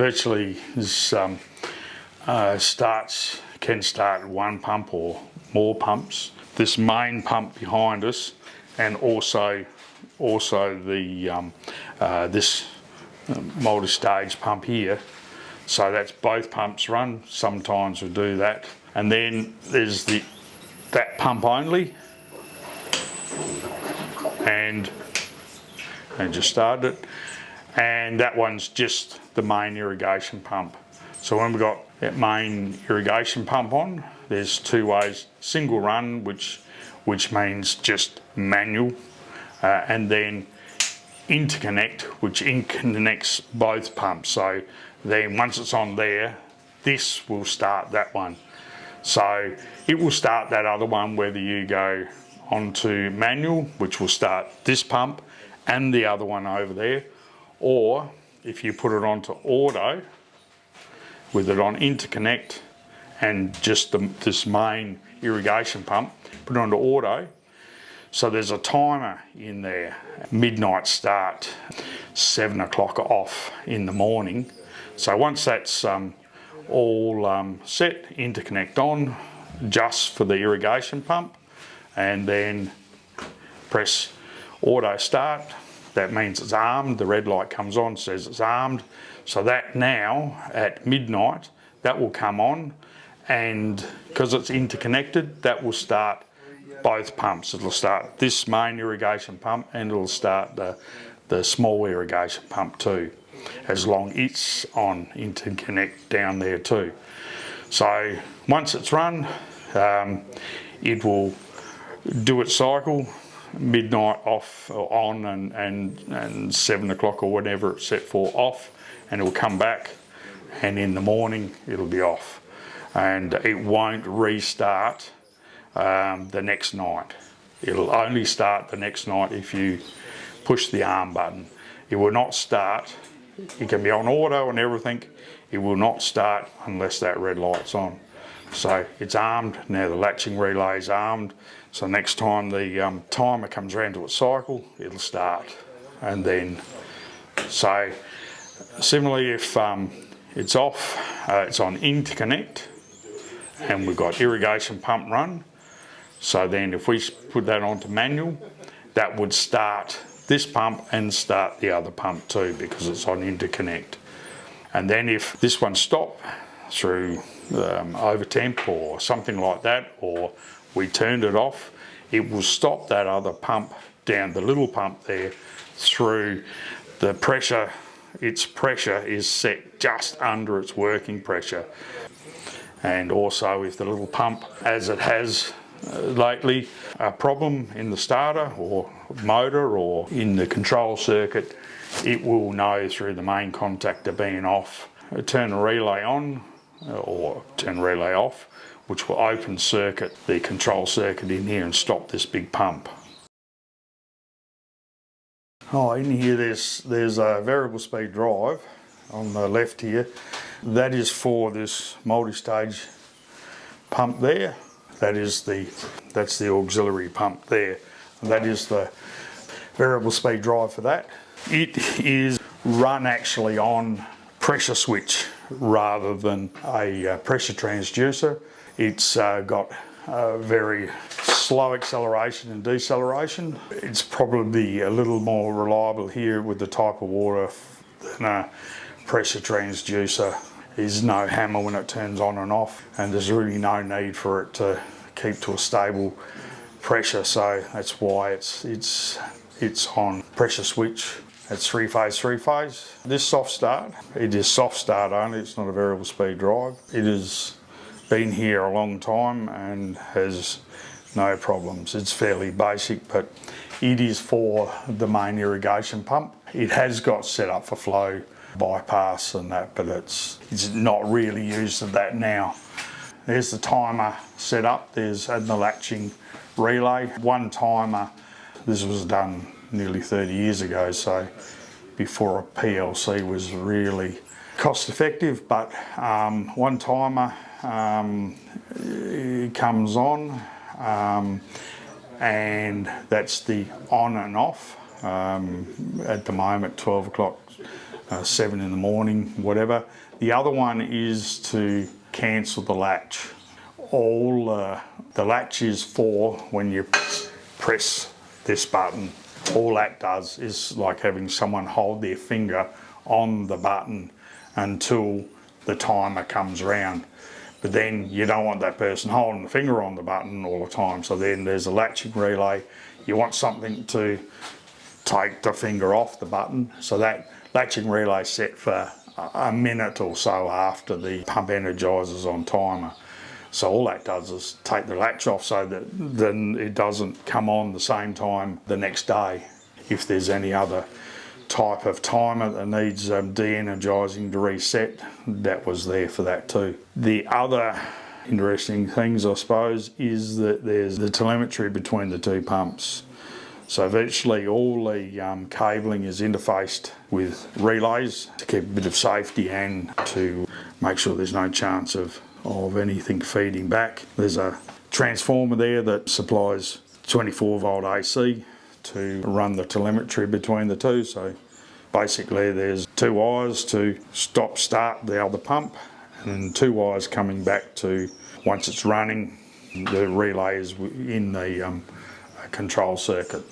virtually is, can start one pump or more pumps. This main pump behind us, and also the this multi-stage pump here. So that's both pumps run. Sometimes we do that, and then there's that pump only, and just started it, and that one's just the main irrigation pump. So when we've got that main irrigation pump on, there's two ways: single run, which means just manual, and then interconnect, which interconnects both pumps. So then once it's on there, this will start that one. So it will start that other one whether you go onto manual, which will start this pump and the other one over there, or if you put it onto auto with it on interconnect and just this main irrigation pump, put it onto auto. So there's a timer in there, midnight start, 7 o'clock off in the morning. So once that's all set, interconnect on just for the irrigation pump, and then press auto start. That means it's armed. The red light comes on, says it's armed. So that now at midnight, that will come on, and because it's interconnected, that will start both pumps. It'll start this main irrigation pump, and it'll start the small irrigation pump too, as long as it's on interconnect down there too. So once it's run, it will do its cycle, midnight off or on, and 7 o'clock or whatever it's set for off, and it will come back, and in the morning it'll be off, and it won't restart the next night. It'll only start the next night if you push the arm button. It will not start. It can be on auto and everything. It will not start unless that red light's on. So it's armed. Now the latching relay is armed. So next time the timer comes around to its cycle, it'll start. And then, so similarly, if it's off, it's on interconnect, and we've got irrigation pump run. So then if we put that onto manual, that would start this pump and start the other pump too, because it's on interconnect. And then if this one stopped through over temp or something like that, or we turned it off, it will stop that other pump down, the little pump there, through the pressure. Its pressure is set just under its working pressure. And also if the little pump, as it has lately, a problem in the starter or motor or in the control circuit, it will know through the main contactor being off, turn the relay on or turn the relay off, which will open circuit the control circuit in here and stop this big pump. Oh, in here there's a variable speed drive on the left here. That is for this multi-stage pump there. That's the auxiliary pump there. That is the variable speed drive for that. It is run actually on pressure switch rather than a pressure transducer. It's got a very slow acceleration and deceleration. It's probably a little more reliable here with the type of water than a pressure transducer. There's no hammer when it turns on and off, and there's really no need for it to keep to a stable pressure, so that's why it's on pressure switch. It's three phase. This soft start, it is soft start only, it's not a variable speed drive. It has been here a long time and has no problems. It's fairly basic, but it is for the main irrigation pump. It has got set up for flow bypass and that, but it's not really used for that now. There's the timer set up, there's the latching relay. One timer, this was done nearly 30 years ago, so before a PLC was really cost effective, but one timer comes on, and that's the on and off. At the moment 12 o'clock 7 in the morning, whatever. The other one is to cancel the latch. All the latch is for when you press this button. All that does is like having someone hold their finger on the button until the timer comes around. But then you don't want that person holding the finger on the button all the time. So then there's a latching relay. You want something to take the finger off the button. So that latching relay is set for a minute or so after the pump energizes on timer. So all that does is take the latch off so that then it doesn't come on the same time the next day. If there's any other type of timer that needs de-energising to reset, that was there for that too. The other interesting things, I suppose, is that there's the telemetry between the two pumps. So virtually all the cabling is interfaced with relays to keep a bit of safety and to make sure there's no chance of anything feeding back. There's a transformer there that supplies 24 volt AC to run the telemetry between the two. So basically there's 2 wires to start the other pump, and 2 wires coming back to, once it's running, the relay is in the control circuit.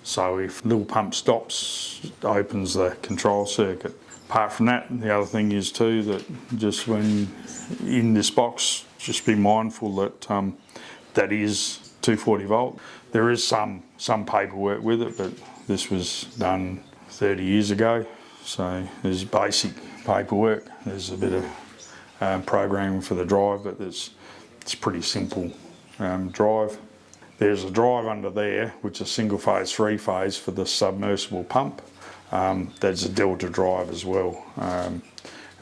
So if the little pump stops, it opens the control circuit. Apart from that, the other thing is too that just when in this box, just be mindful that that is 240 volt. There is some paperwork with it, but this was done 30 years ago. So there's basic paperwork. There's a bit of programming for the drive, but it's pretty simple drive. There's a drive under there, which is single phase, 3 phase for the submersible pump. There's a delta drive as well.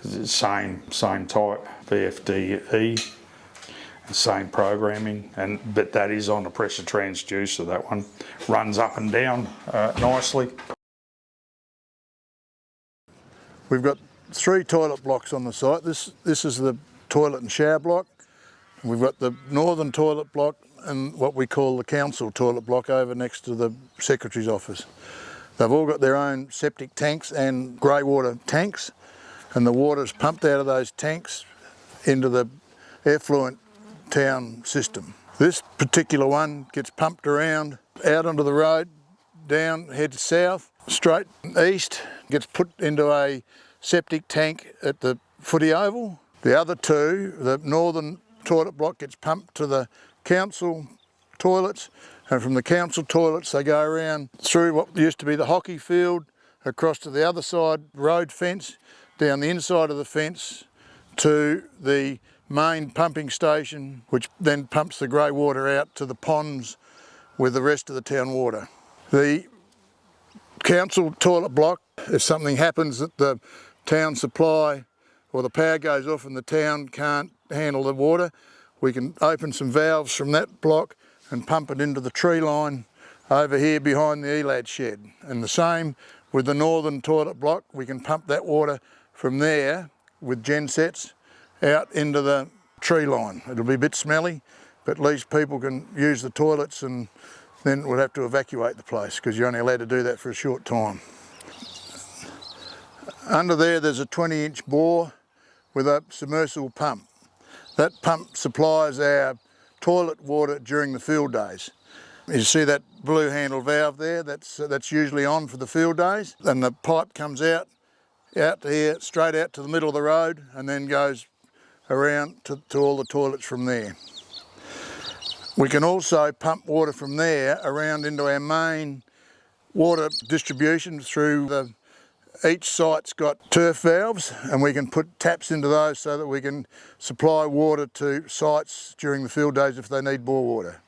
Same type, VFDE, same programming, but that is on a pressure transducer. That one runs up and down nicely. We've got 3 toilet blocks on the site. This is the toilet and shower block. We've got the northern toilet block and what we call the council toilet block over next to the secretary's office. They've all got their own septic tanks and grey water tanks, and the water is pumped out of those tanks into the effluent town system. This particular one gets pumped around out onto the road, down, heads south, straight east, gets put into a septic tank at the footy oval. The other 2, the northern toilet block gets pumped to the council toilets, and from the council toilets they go around through what used to be the hockey field, across to the other side road fence, down the inside of the fence to the main pumping station, which then pumps the grey water out to the ponds with the rest of the town water. The council toilet block, if something happens that the town supply or the power goes off and the town can't handle the water, we can open some valves from that block and pump it into the tree line over here behind the ELAD shed. And the same with the northern toilet block, we can pump that water from there with gensets out into the tree line. It'll be a bit smelly, but at least people can use the toilets, and then we'll have to evacuate the place because you're only allowed to do that for a short time. Under there's a 20-inch bore with a submersible pump. That pump supplies our toilet water during the field days. You see that blue handle valve there? That's usually on for the field days, and the pipe comes out to here, straight out to the middle of the road, and then goes around to all the toilets from there. We can also pump water from there around into our main water distribution through each site's got turf valves, and we can put taps into those so that we can supply water to sites during the field days if they need bore water.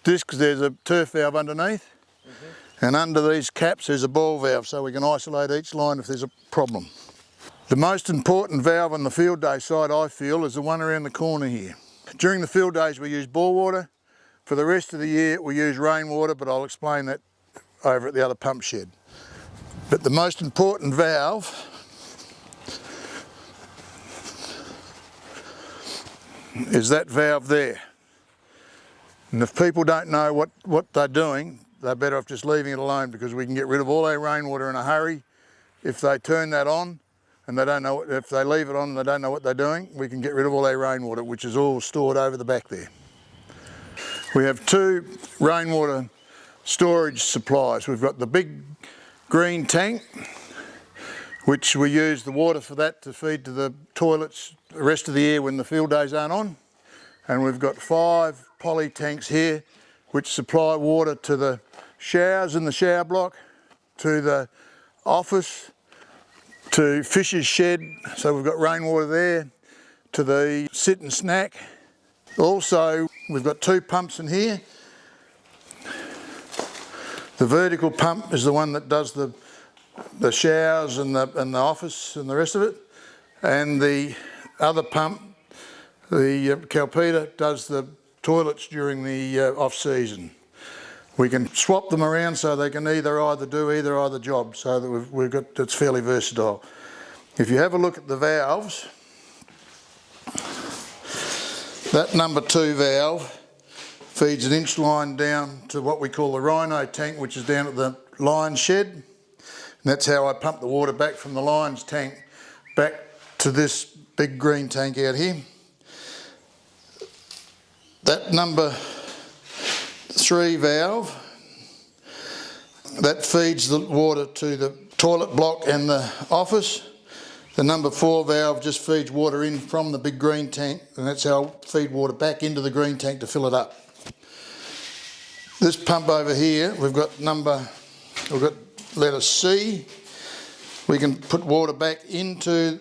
There's a turf valve underneath, and under these caps there's a ball valve so we can isolate each line if there's a problem. The most important valve on the field day side, I feel, is the one around the corner here. During the field days we use bore water. For the rest of the year we use rainwater, but I'll explain that over at the other pump shed. But the most important valve is that valve there. And if people don't know what they're doing, they're better off just leaving it alone, because we can get rid of all our rainwater in a hurry if they turn that on and they don't know, if they leave it on and they don't know what they're doing, we can get rid of all our rainwater, which is all stored over the back there. We have 2 rainwater storage supplies. We've got the big green tank, which we use the water for that to feed to the toilets the rest of the year when the field days aren't on. And we've got 5 poly tanks here which supply water to the showers in the shower block, to the office, to Fisher's shed, so we've got rainwater there, to the sit and snack. Also, we've got 2 pumps in here. The vertical pump is the one that does the showers and the office and the rest of it. And the other pump, the Calpita, does the toilets during the off season. We can swap them around so they can either do either job, so that we've got, it's fairly versatile. If you have a look at the valves, that number 2 valve feeds an inch line down to what we call the Rhino tank, which is down at the line shed. And that's how I pump the water back from the lines tank back to this big green tank out here. That number 3 valve, that feeds the water to the toilet block and the office. The number 4 valve just feeds water in from the big green tank, and that's how I feed water back into the green tank to fill it up. This pump over here, we've got letter C. We can put water back into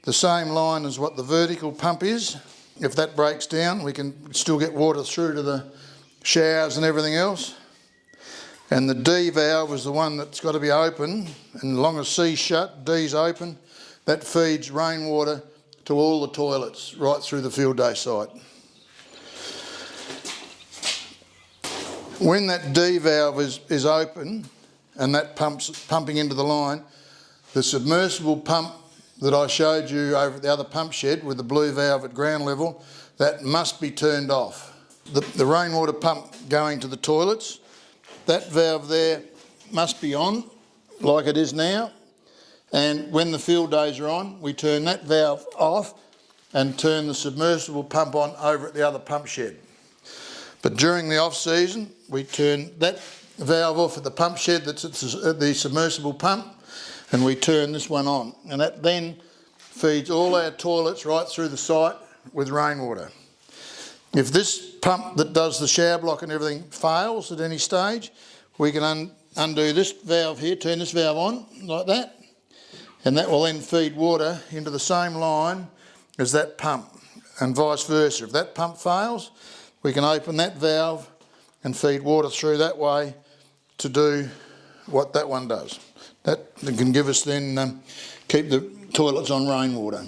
the same line as what the vertical pump is. If that breaks down, we can still get water through to the showers and everything else. And the D valve is the one that's got to be open, and as long as C's shut, D's open, that feeds rainwater to all the toilets right through the field day site. When that D valve is open and that pumping into the line, the submersible pump that I showed you over at the other pump shed with the blue valve at ground level, that must be turned off. The rainwater pump going to the toilets, that valve there must be on like it is now, and when the field days are on, we turn that valve off and turn the submersible pump on over at the other pump shed. But during the off season, we turn that valve off at the pump shed that's at the submersible pump, and we turn this one on, and that then feeds all our toilets right through the site with rainwater. If this pump that does the shower block and everything fails at any stage, we can undo this valve here, turn this valve on like that, and that will then feed water into the same line as that pump, and vice versa. If that pump fails, we can open that valve and feed water through that way to do what that one does. That can give us then, keep the toilets on rainwater.